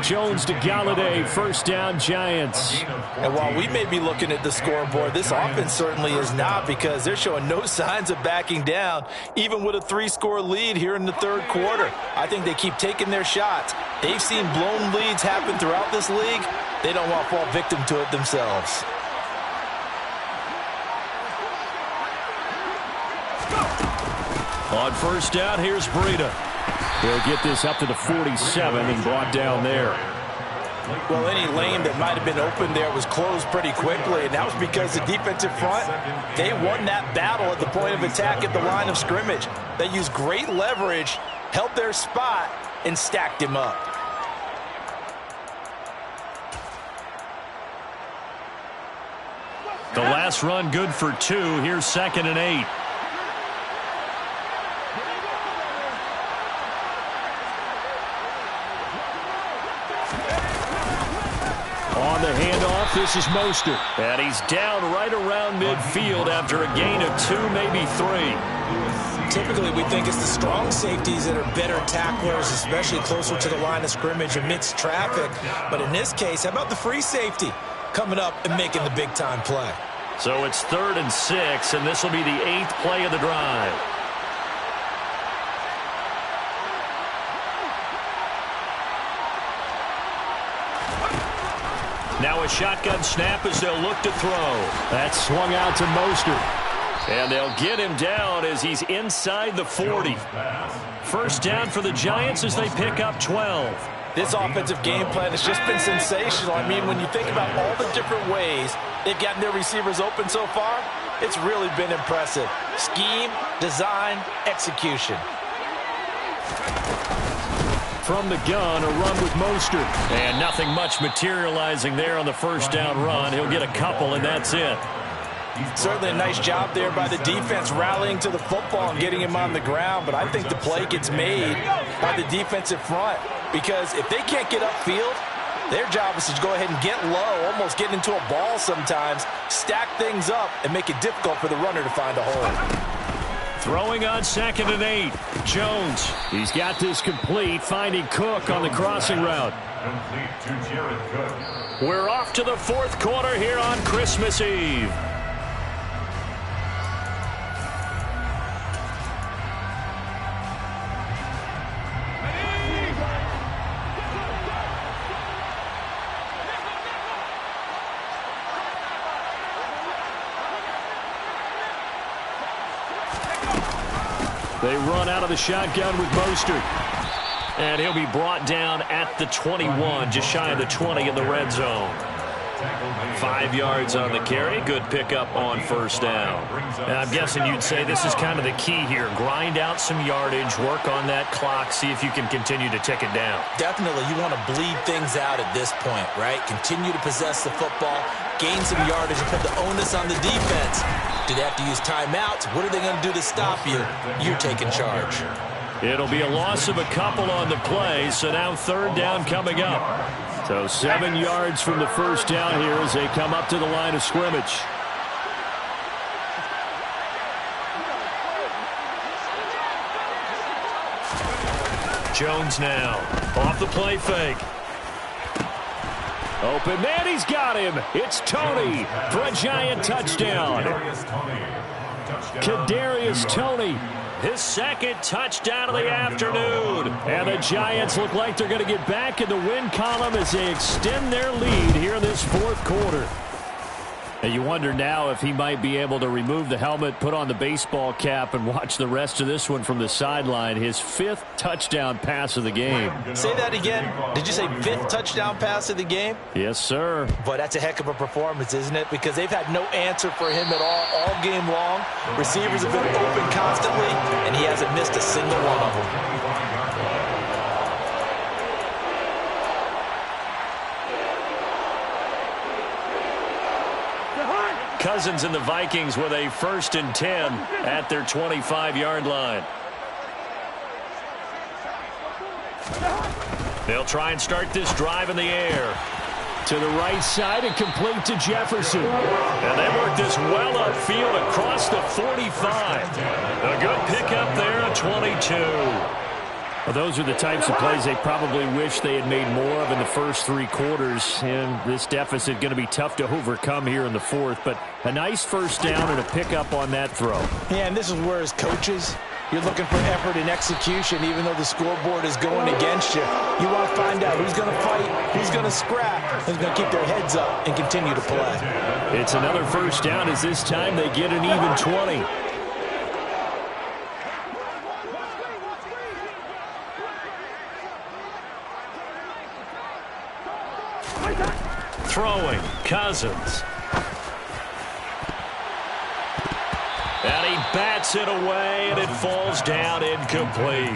A: Jones to Galladay, first down, Giants.
B: And while we may be looking at the scoreboard, this offense certainly is not, because they're showing no signs of backing down, even with a 3-score lead here in the 3rd quarter. I think they keep taking their shots. They've seen blown leads happen throughout this league. They don't want to fall victim to it themselves.
A: On first down, here's Breida. He'll get this up to the 47 and brought down there.
B: Well, any lane that might have been open there was closed pretty quickly, and that was because the defensive front, they won that battle at the point of attack at the line of scrimmage. They used great leverage, held their spot, and stacked him up.
A: The last run good for 2. Here's 2nd and 8. On the handoff, this is Mostert. And he's down right around midfield after a gain of 2, maybe 3.
B: Typically, we think it's the strong safeties that are better tacklers, especially closer to the line of scrimmage amidst traffic. But in this case, how about the free safety coming up and making the big-time play?
A: So it's 3rd and 6, and this will be the 8th play of the drive. Now a shotgun snap as they'll look to throw. That's swung out to Mostert. And they'll get him down as he's inside the 40. First down for the Giants as they pick up 12.
B: This offensive game plan has just been sensational. I mean, when you think about all the different ways they've gotten their receivers open so far, it's really been impressive. Scheme, design, execution.
A: From the gun, a run with Mostert. And nothing much materializing there on the first down run. He'll get a couple, and that's it.
B: Certainly a nice job there by the defense rallying to the football and getting him on the ground, but I think the play gets made by the defensive front, because if they can't get upfield, their job is to go ahead and get low, almost get into a ball sometimes, stack things up, and make it difficult for the runner to find a hole.
A: Throwing on 2nd and 8. Jones. He's got this complete, finding Cook on the crossing route. We're off to the 4th quarter here on Christmas Eve. They run out of the shotgun with Mostert. And he'll be brought down at the 21, just shy of the 20 in the red zone. 5 yards on the carry. Good pickup on first down. And I'm guessing you'd say this is kind of the key here. Grind out some yardage, work on that clock, see if you can continue to tick it down.
B: Definitely, you want to bleed things out at this point, right? Continue to possess the football, gain some yardage, and put the onus on the defense. Do they have to use timeouts? What are they going to do to stop you? You're taking charge.
A: It'll be a loss of a couple on the play, so now third down coming up. So 7 yards from the first down here as they come up to the line of scrimmage. Jones now off the play fake. Open man, he's got him. It's Tony for a Giant touchdown. Kadarius Toney, his second touchdown of the afternoon. And the Giants look like they're going to get back in the win column as they extend their lead here in this fourth quarter. And you wonder now if he might be able to remove the helmet, put on the baseball cap, and watch the rest of this one from the sideline. His 5th touchdown pass of the game.
B: Say that again. Did you say 5th touchdown pass of the game?
A: Yes, sir.
B: But that's a heck of a performance, isn't it? Because they've had no answer for him at all game long. Receivers have been open constantly, and he hasn't missed a single one of them.
A: Cousins and the Vikings with a 1st and 10 at their 25-yard line. They'll try and start this drive in the air. To the right side and complete to Jefferson. And they work this well upfield across the 45. A good pickup there at 22. Well, those are the types of plays they probably wish they had made more of in the first 3 quarters. And this deficit going to be tough to overcome here in the fourth. But a nice first down and a pickup on that throw.
B: Yeah, and this is where as coaches, you're looking for effort and execution even though the scoreboard is going against you. You want to find out who's going to fight, who's going to scrap, who's going to keep their heads up and continue to play.
A: It's another first down as this time they get an even 20. Throwing, Cousins. And he bats it away, and it falls down incomplete.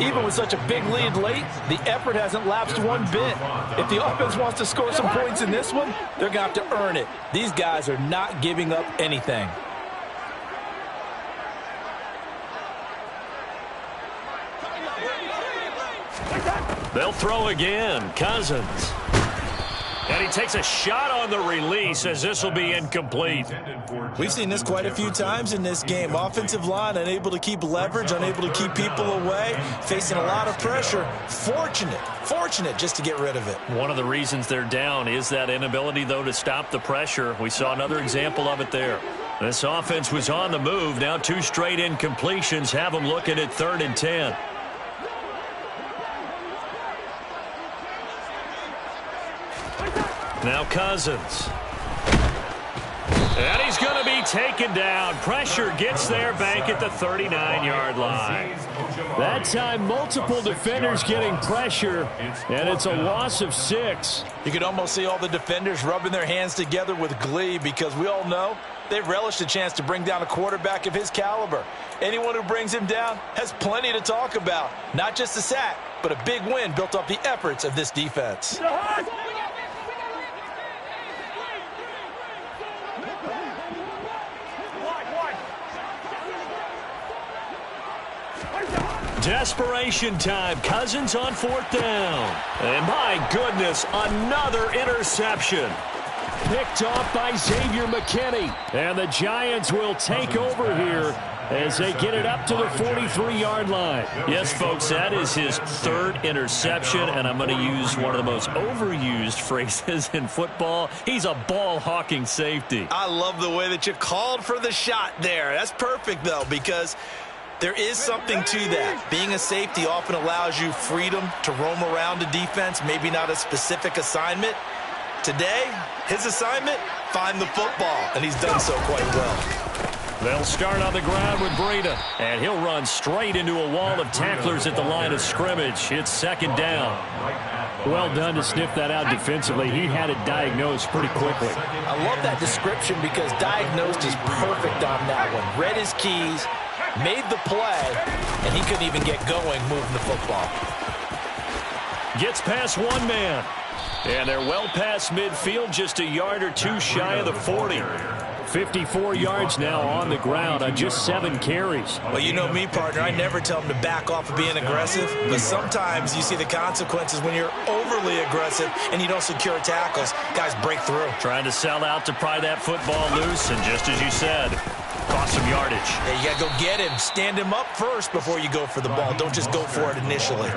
B: Even with such a big lead late, the effort hasn't lapsed one bit. If the offense wants to score some points in this one, they're going to have to earn it. These guys are not giving up anything.
A: They'll throw again, Cousins. And he takes a shot on the release as this will be incomplete.
B: We've seen this quite a few times in this game. Offensive line unable to keep leverage, unable to keep people away, facing a lot of pressure. Fortunate just to get rid of it.
A: One of the reasons they're down is that inability, though, to stop the pressure. We saw another example of it there. This offense was on the move. Now 2 straight incompletions have them looking at 3rd and 10. Now Cousins. And he's going to be taken down. Pressure gets there back at the 39-yard line. That time, multiple defenders getting pressure, and it's a loss of 6.
B: You could almost see all the defenders rubbing their hands together with glee because we all know they relish the chance to bring down a quarterback of his caliber. Anyone who brings him down has plenty to talk about. Not just a sack, but a big win built off the efforts of this defense.
A: Desperation time. Cousins on 4th down. And my goodness, another interception. Picked off by Xavier McKinney. And the Giants will take over here as they get it up to the 43-yard line. Yes, folks, that is his 3rd interception, and I'm going to use one of the most overused phrases in football. He's a ball-hawking safety.
B: I love the way that you called for the shot there. That's perfect, though, because there is something to that. Being a safety often allows you freedom to roam around a defense, maybe not a specific assignment. Today, his assignment, find the football, and he's done so quite well.
A: They'll start on the ground with Breida, and he'll run straight into a wall of tacklers at the line of scrimmage. It's second down.
D: Well done to sniff that out defensively. He had it diagnosed pretty quickly.
B: I love that description because diagnosed is perfect on that one. Read his keys, made the play, and he couldn't even get going moving the football.
A: Gets past one man. And they're well past midfield, just a yard or two shy of the 40.
D: 54 yards now on the ground on just 7 carries.
B: Well, you know me, partner. I never tell them to back off of being aggressive, but sometimes you see the consequences when you're overly aggressive and you don't secure tackles. Guys break through.
A: Trying to sell out to pry that football loose, and just as you said, cost some yardage.
B: Yeah, you got to go get him. Stand him up first before you go for the ball. Don't just go for it initially.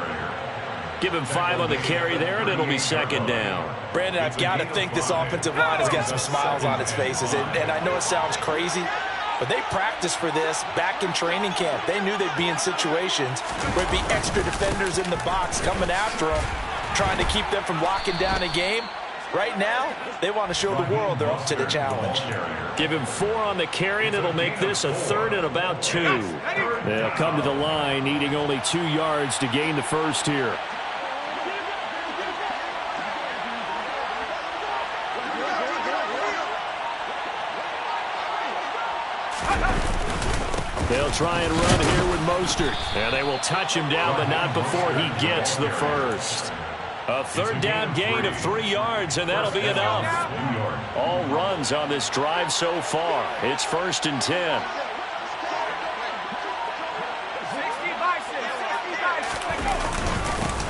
A: Give him 5 on the carry there, and it'll be second down.
B: Brandon, I've got to think this offensive line has got some smiles on its faces. And I know it sounds crazy, but they practiced for this back in training camp. They knew they'd be in situations where there'd be extra defenders in the box coming after them, trying to keep them from locking down a game. Right now, they want to show the world they're up to the challenge.
A: Give him 4 on the carry, and it'll make this a third and about 2.
D: They'll come to the line, needing only 2 yards to gain the first here. They'll try and run here with Mostert.
A: And they will touch him down, but not before he gets the first. A third down gain of 3 yards, and that'll be enough. All runs on this drive so far. It's 1st and 10.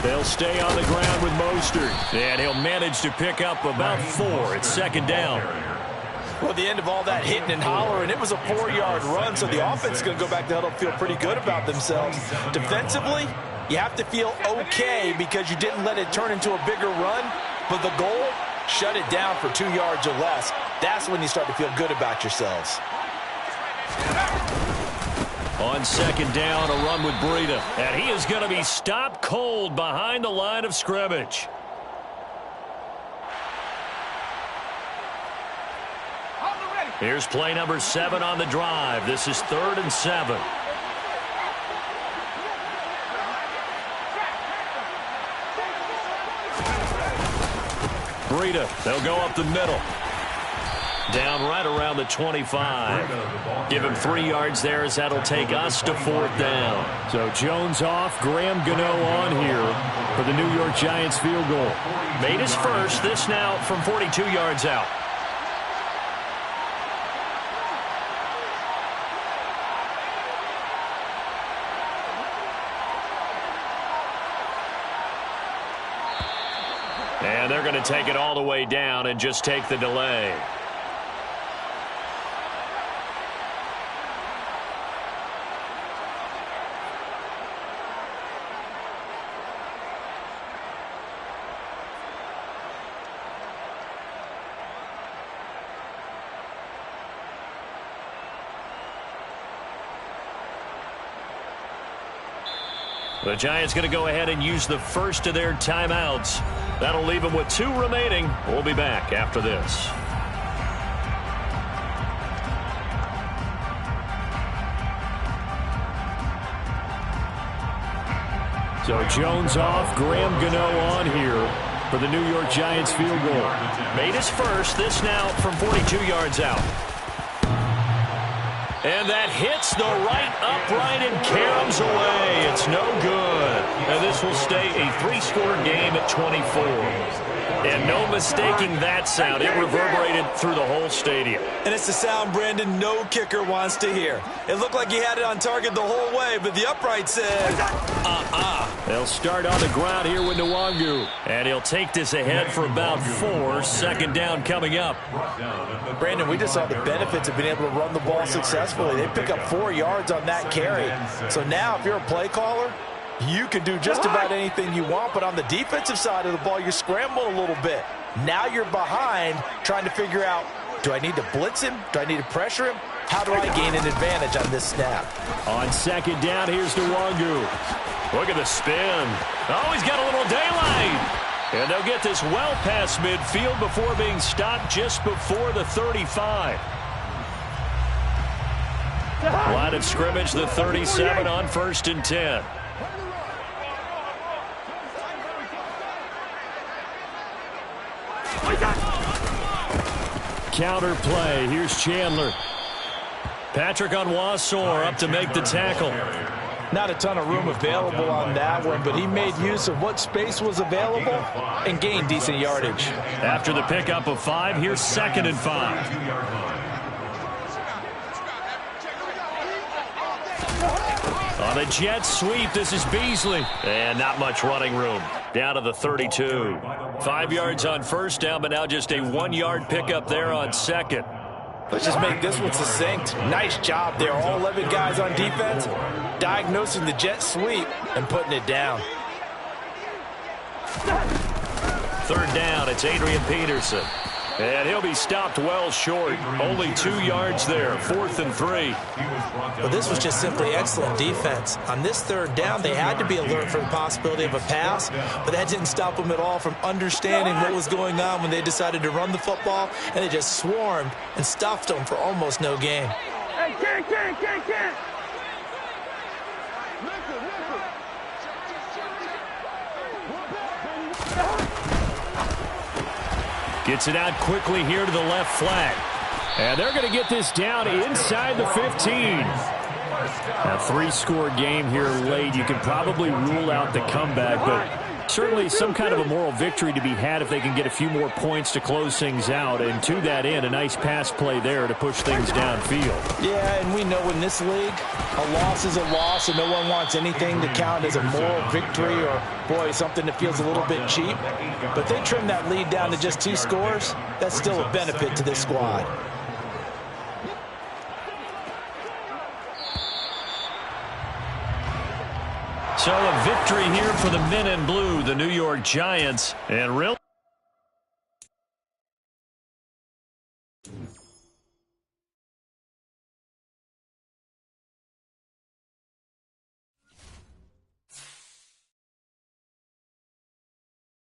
A: They'll stay on the ground with Mostert. And he'll manage to pick up about 4. It's second down.
B: Well, the end of all that hitting and hollering, it was a 4-yard run, so the offense is going to go back to huddle and feel pretty good about themselves. Defensively, you have to feel okay because you didn't let it turn into a bigger run, but the goal, shut it down for 2 yards or less. That's when you start to feel good about yourselves.
A: On second down, a run with Breida, and he is going to be stopped cold behind the line of scrimmage. Here's play number 7 on the drive. This is 3rd and 7. Breida, they'll go up the middle. Down right around the 25. Give him 3 yards there as that'll take us to 4th down.
D: So Jones off, Graham Gano on here for the New York Giants field goal.
A: Made his first, this now from 42 yards out. And they're going to take it all the way down and just take the delay. The Giants going to go ahead and use the first of their timeouts. That'll leave them with 2 remaining. We'll be back after this.
D: So Jones off, Graham Gano on here for the New York Giants field goal.
A: Made his first, this now from 42 yards out. And that hits the right upright and caroms away. It's no good. And this will stay a 3-score game at 24. And no mistaking that sound. It reverberated through the whole stadium.
B: And it's the sound, Brandon, no kicker wants to hear. It looked like he had it on target the whole way, but the upright said,
D: They'll start on the ground here with Nwangu.
A: And he'll take this ahead for about 4. Second down coming up.
B: Brandon, we just saw the benefits of being able to run the ball successfully. They pick up 4 yards on that carry. So now if you're a play caller, you can do just about anything you want, but on the defensive side of the ball, you scramble a little bit. Now you're behind trying to figure out, do I need to blitz him? Do I need to pressure him? How do I gain an advantage on this snap?
D: On second down, here's Nwangu.
A: Look at the spin. Oh, he's got a little daylight. And they'll get this well past midfield before being stopped just before the 35. Line of scrimmage, the 37 on 1st and 10. Counter play. Here's Chandler. Patrick Onwuasor up to make the tackle.
B: Not a ton of room available on that one, but he made use of what space was available and gained decent yardage.
A: After the pickup of 5, here's 2nd and 5. On a jet sweep, this is Beasley. And not much running room. Down to the 32. 5 yards on 1st down, but now just a 1-yard pickup there on 2nd.
B: Let's just make this one succinct. Nice job there. All 11 guys on defense diagnosing the jet sweep and putting it down.
A: 3rd down, it's Adrian Peterson. And he'll be stopped well short. Only 2 yards there. 4th and 3.
B: Well, this was just simply excellent defense. On this 3rd down, they had to be alert for the possibility of a pass, but that didn't stop them at all from understanding what was going on when they decided to run the football, and they just swarmed and stuffed them for almost no gain.
E: Hey, Ken.
A: Gets it out quickly here to the left flat. And they're going to get this down inside the 15. A 3-score game here late. You can probably rule out the comeback, but certainly some kind of a moral victory to be had if they can get a few more points to close things out. And to that end, a nice pass play there to push things downfield.
B: Yeah, and we know in this league, a loss is a loss, and no one wants anything to count as a moral victory or, boy, something that feels a little bit cheap. But they trim that lead down to just 2 scores. That's still a benefit to this squad. So a victory here for the men in blue, the New York Giants. And really